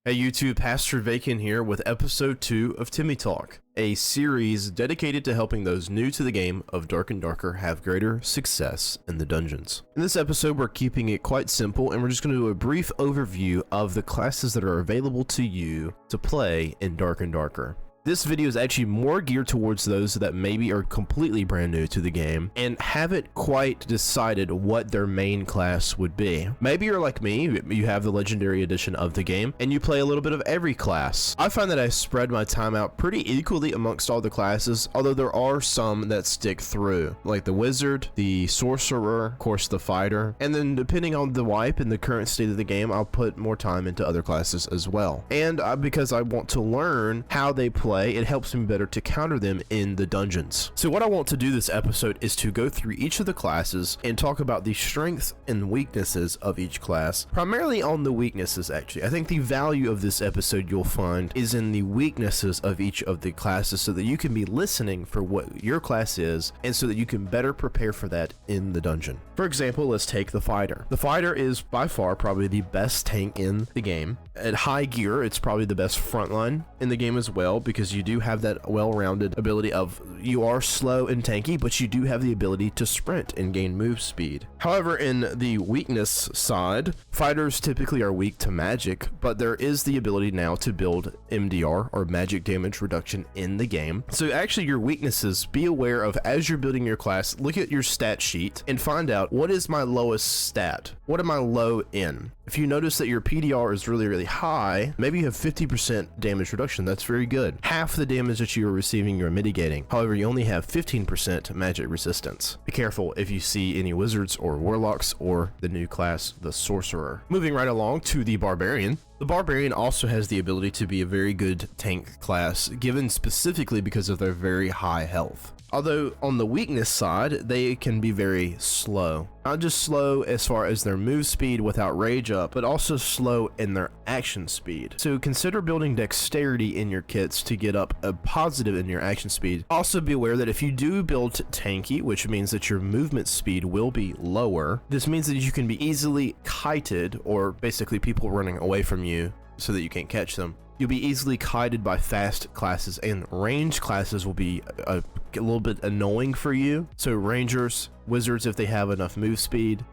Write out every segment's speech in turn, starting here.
Hey YouTube, Pastor Vacan here with episode 2 of Timmy Talk, a series dedicated to helping those new to the game of Dark and Darker have greater success in the dungeons. In this episode, we're keeping it quite simple and we're just going to do a brief overview of the classes that are available to you to play in Dark and Darker. This video is actually more geared towards those that maybe are completely brand new to the game and haven't quite decided what their main class would be. Maybe you're like me, you have the legendary edition of the game and you play a little bit of every class. I find that I spread my time out pretty equally amongst all the classes, although there are some that stick through, like the Wizard, the Sorcerer, of course the Fighter, and then depending on the wipe and the current state of the game, I'll put more time into other classes as well. And because I want to learn how they play, it helps me better to counter them in the dungeons. So what I want to do this episode is to go through each of the classes and talk about the strengths and weaknesses of each class, primarily on the weaknesses actually. I think the value of this episode you'll find is in the weaknesses of each of the classes so that you can be listening for what your class is and so that you can better prepare for that in the dungeon. For example, let's take the Fighter. The Fighter is by far probably the best tank in the game. At high gear, it's probably the best frontline in the game as well, because you do have that well-rounded ability of you are slow and tanky, but you do have the ability to sprint and gain move speed. However, in the weakness side, fighters typically are weak to magic, but there is the ability now to build MDR or magic damage reduction in the game. So actually your weaknesses, be aware of as you're building your class, look at your stat sheet and find out what is my lowest stat? What am I low in? If you notice that your PDR is really high, maybe you have 50% damage reduction. That's very good. Half the damage that you are receiving, you're mitigating. However, you only have 15% magic resistance. Be careful if you see any wizards or warlocks or the new class, the Sorcerer. Moving right along to the Barbarian. The Barbarian also has the ability to be a very good tank class, given specifically because of their very high health. Although on the weakness side, they can be very slow. Not just slow as far as their move speed without rage up, but also slow in their action speed. So consider building dexterity in your kits to get up a positive in your action speed. Also be aware that if you do build tanky, which means that your movement speed will be lower, this means that you can be easily kited, or basically people running away from you so that you can't catch them. You'll be easily kited by fast classes, and range classes will be a little bit annoying for you. So rangers, wizards if they have enough move speed,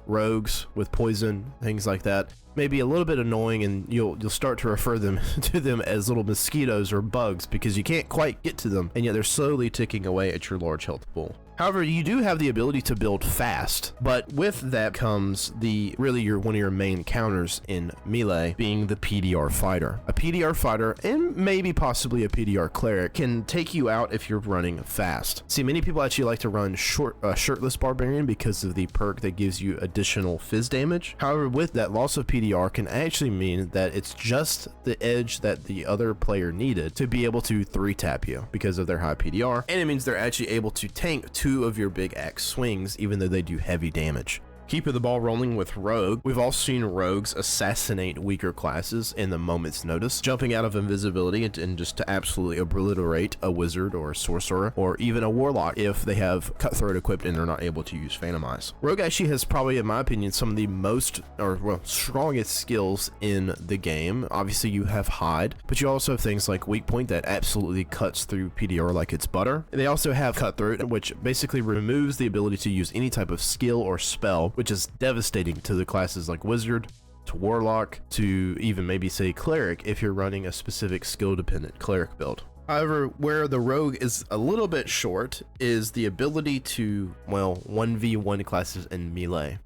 rogues with poison, things like that, may be a little bit annoying, and you'll start to refer them to them as little mosquitoes or bugs because you can't quite get to them, and yet they're slowly ticking away at your large health pool. However, you do have the ability to build fast, but with that comes one of your main counters in melee being the PDR fighter. A PDR fighter, and maybe possibly a PDR cleric, can take you out if you're running fast. See, many people actually like to run shirtless barbarian because of the perk that gives you additional fizz damage. However, with that, loss of PDR can actually mean that it's just the edge that the other player needed to be able to 3-tap you because of their high PDR, and it means they're actually able to tank 2 of your big axe swings, even though they do heavy damage. Keeping the ball rolling with Rogue, we've all seen rogues assassinate weaker classes in the moment's notice, jumping out of invisibility and just to absolutely obliterate a wizard or a sorcerer or even a warlock if they have cutthroat equipped and they're not able to use Phantom Eyes. Rogue actually has probably, in my opinion, some of the strongest skills in the game. Obviously you have hide, but you also have things like weak point that absolutely cuts through PDR like it's butter. And they also have cutthroat, which basically removes the ability to use any type of skill or spell, which is devastating to the classes like Wizard, to Warlock, to even maybe say Cleric if you're running a specific skill-dependent Cleric build. However, where the Rogue is a little bit short is the ability to, 1v1 classes in melee.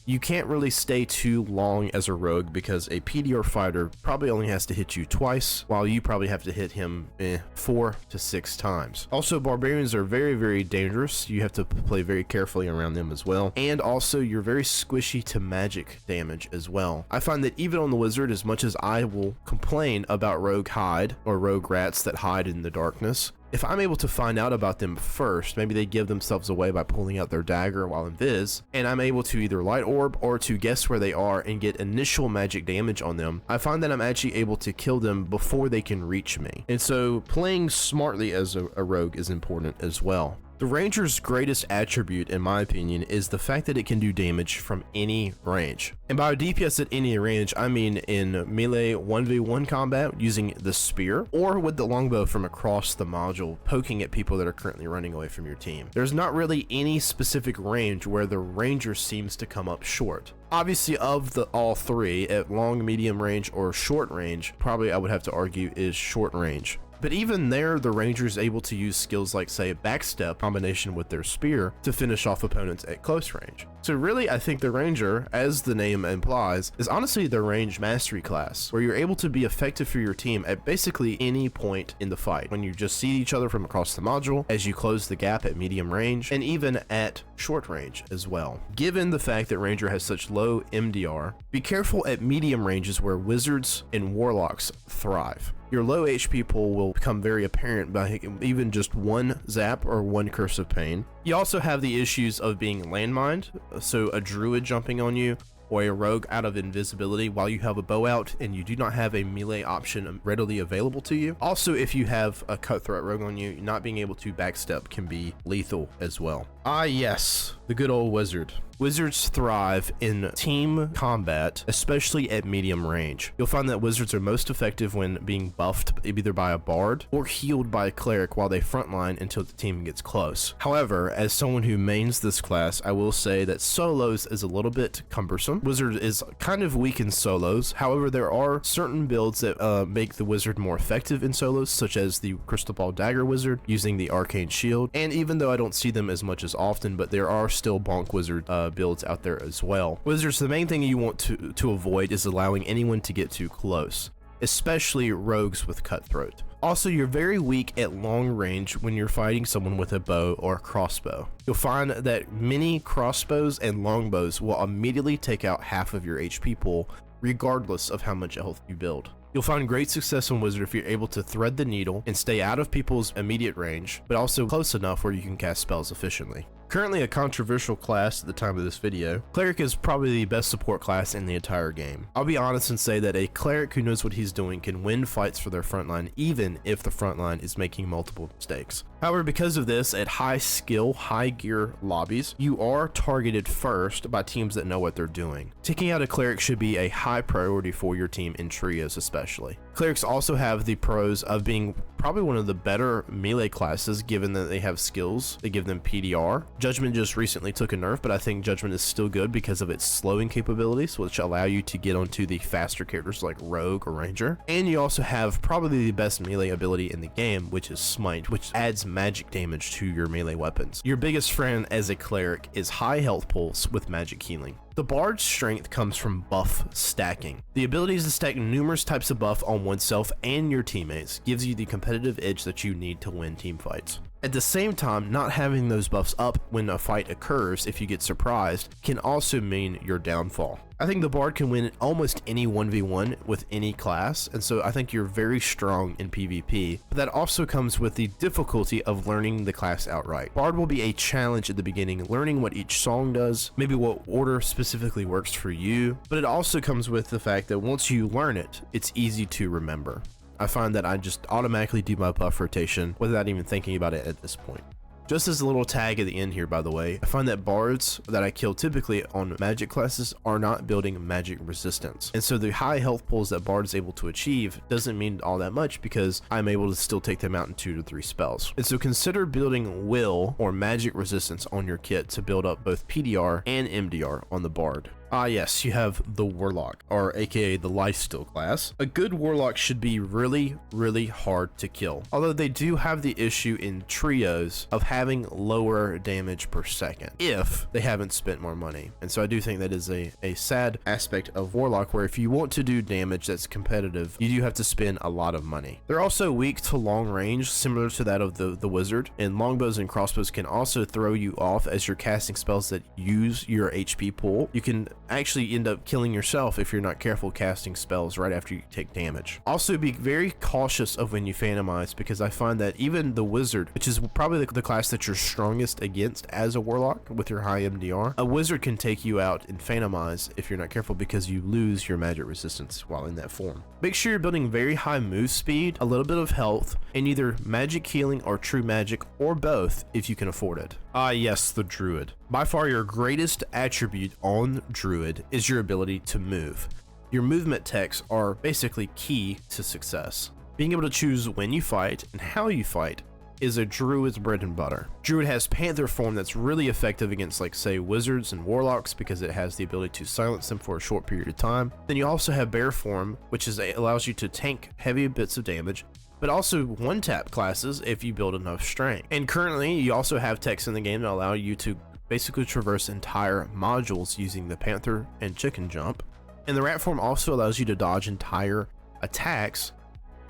You can't really stay too long as a rogue because a PDR fighter probably only has to hit you twice, while you probably have to hit him 4 to 6 times. Also, barbarians are very dangerous. You have to play very carefully around them as well. And also, you're very squishy to magic damage as well. I find that even on the wizard, as much as I will complain about rogue hide or rogue rats that hide in the darkness, if I'm able to find out about them first, maybe they give themselves away by pulling out their dagger while invis, and I'm able to either light orb or to guess where they are and get initial magic damage on them, I find that I'm actually able to kill them before they can reach me. And so playing smartly as a rogue is important as well. The Ranger's greatest attribute, in my opinion, is the fact that it can do damage from any range. And by DPS at any range, I mean in melee 1v1 combat using the spear, or with the longbow from across the module, poking at people that are currently running away from your team. There's not really any specific range where the Ranger seems to come up short. Obviously, of the all three, at long, medium range, or short range, probably I would have to argue is short range. But even there, the Ranger is able to use skills like, say, a backstep combination with their spear to finish off opponents at close range. So really, I think the Ranger, as the name implies, is honestly the range mastery class, where you're able to be effective for your team at basically any point in the fight, when you just see each other from across the module, as you close the gap at medium range, and even at short range as well. Given the fact that Ranger has such low MDR, be careful at medium ranges where Wizards and Warlocks thrive. Your low HP pool will become very apparent by even just one zap or one Curse of Pain. You also have the issues of being landmined, so a Druid jumping on you, or a rogue out of invisibility while you have a bow out and you do not have a melee option readily available to you. Also, if you have a cutthroat rogue on you, not being able to backstep can be lethal as well. Ah yes, the good old wizard. Wizards thrive in team combat, especially at medium range. You'll find that wizards are most effective when being buffed either by a bard or healed by a cleric while they frontline until the team gets close. However, as someone who mains this class, I will say that solos is a little bit cumbersome. Wizard is kind of weak in solos. However, there are certain builds that make the wizard more effective in solos, such as the Crystal Ball Dagger Wizard using the Arcane Shield. And even though I don't see them as much as often, but there are still bonk wizard builds out there as well. Wizards, the main thing you want to avoid is allowing anyone to get too close, especially rogues with cutthroat. Also, you're very weak at long range when you're fighting someone with a bow or a crossbow. You'll find that many crossbows and longbows will immediately take out half of your HP pool, regardless of how much health you build. You'll find great success on Wizard if you're able to thread the needle and stay out of people's immediate range, but also close enough where you can cast spells efficiently. Currently a controversial class at the time of this video, Cleric is probably the best support class in the entire game. I'll be honest and say that a Cleric who knows what he's doing can win fights for their frontline even if the frontline is making multiple mistakes. However, because of this, at high skill, high gear lobbies, you are targeted first by teams that know what they're doing. Taking out a Cleric should be a high priority for your team in trios especially. Clerics also have the pros of being probably one of the better melee classes given that they have skills that give them PDR. Judgment just recently took a nerf, but I think Judgment is still good because of its slowing capabilities, which allow you to get onto the faster characters like Rogue or Ranger. And you also have probably the best melee ability in the game, which is Smite, which adds magic damage to your melee weapons. Your biggest friend as a Cleric is high health pulse with magic healing. The Bard's strength comes from buff stacking. The ability to stack numerous types of buff on oneself and your teammates gives you the competitive edge that you need to win team fights. At the same time, not having those buffs up when a fight occurs if you get surprised can also mean your downfall. I think the Bard can win almost any 1v1 with any class, and so I think you're very strong in PvP, but that also comes with the difficulty of learning the class outright. Bard will be a challenge at the beginning, learning what each song does, maybe what order specifically works for you, but it also comes with the fact that once you learn it, it's easy to remember. I find that I just automatically do my buff rotation without even thinking about it at this point. Just as a little tag at the end here, by the way, I find that bards that I kill typically on magic classes are not building magic resistance. And so the high health pulls that bard is able to achieve doesn't mean all that much because I'm able to still take them out in 2 to 3 spells. And so consider building will or magic resistance on your kit to build up both PDR and MDR on the bard. Ah yes, you have the Warlock, or aka the lifesteal class. A good Warlock should be really hard to kill, although they do have the issue in trios of having lower damage per second if they haven't spent more money. And so I do think that is a sad aspect of Warlock, where if you want to do damage that's competitive, you do have to spend a lot of money. They're also weak to long range, similar to that of the Wizard, and longbows and crossbows can also throw you off as you're casting spells that use your HP pool. You can actually end up killing yourself if you're not careful casting spells right after you take damage. Also, be very cautious of when you phantomize, because I find that even the Wizard, which is probably the class that you're strongest against as a Warlock with your high MDR, a Wizard can take you out in phantomize if you're not careful because you lose your magic resistance while in that form. Make sure you're building very high move speed, a little bit of health, and either magic healing or true magic, or both if you can afford it. Ah yes, the Druid. By far your greatest attribute on Druid is your ability to move. Your movement techs are basically key to success. Being able to choose when you fight and how you fight is a Druid's bread and butter. Druid has Panther form that's really effective against, like, say, wizards and warlocks because it has the ability to silence them for a short period of time. Then you also have bear form, which allows you to tank heavy bits of damage, but also one-tap classes if you build enough strength. And currently, you also have techs in the game that allow you to basically traverse entire modules using the Panther and Chicken Jump. And the rat form also allows you to dodge entire attacks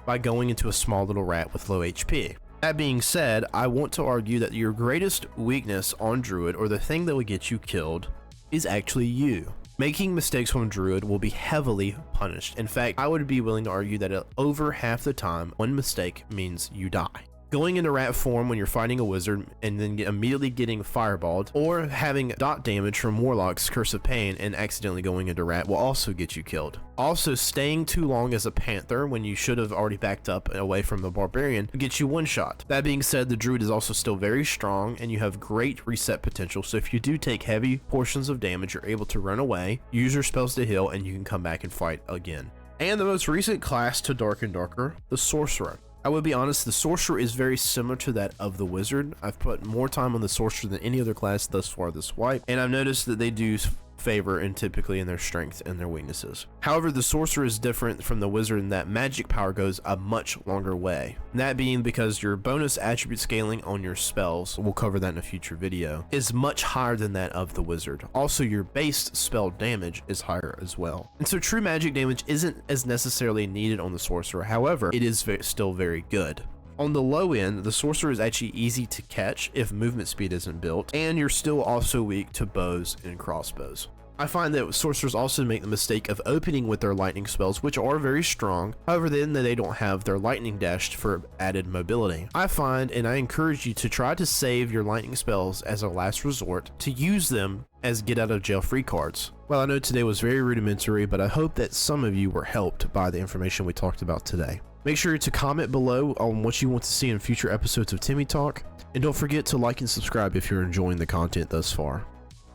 by going into a small little rat with low HP. That being said, I want to argue that your greatest weakness on Druid, or the thing that will get you killed, is actually you. Making mistakes on Druid will be heavily punished. In fact, I would be willing to argue that over half the time, one mistake means you die. Going into rat form when you're fighting a wizard and then immediately getting fireballed, or having dot damage from Warlock's Curse of Pain and accidentally going into rat will also get you killed. Also, staying too long as a Panther when you should have already backed up away from the Barbarian will get you one shot. That being said, the Druid is also still very strong and you have great reset potential, so if you do take heavy portions of damage, you're able to run away, use your spells to heal, and you can come back and fight again. And the most recent class to Dark and Darker, the Sorcerer. I would be honest, the Sorcerer is very similar to that of the Wizard. I've put more time on the Sorcerer than any other class thus far this wipe, and I've noticed that they do favor and typically in their strengths and their weaknesses. However, the Sorcerer is different from the Wizard in that magic power goes a much longer way. That being because your bonus attribute scaling on your spells, we'll cover that in a future video, is much higher than that of the Wizard. Also, your base spell damage is higher as well. And so true magic damage isn't as necessarily needed on the Sorcerer. However, it is still very good. On the low end, the Sorcerer is actually easy to catch if movement speed isn't built, and you're still also weak to bows and crossbows. I find that Sorcerers also make the mistake of opening with their lightning spells, which are very strong. However, then they don't have their lightning dash for added mobility. I find, and I encourage you to try to save your lightning spells as a last resort, to use them as get out of jail free cards. Well, I know today was very rudimentary, but I hope that some of you were helped by the information we talked about today. Make sure to comment below on what you want to see in future episodes of Timmy Talk, and don't forget to like and subscribe if you're enjoying the content thus far.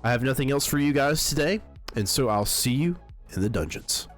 I have nothing else for you guys today, and so I'll see you in the dungeons.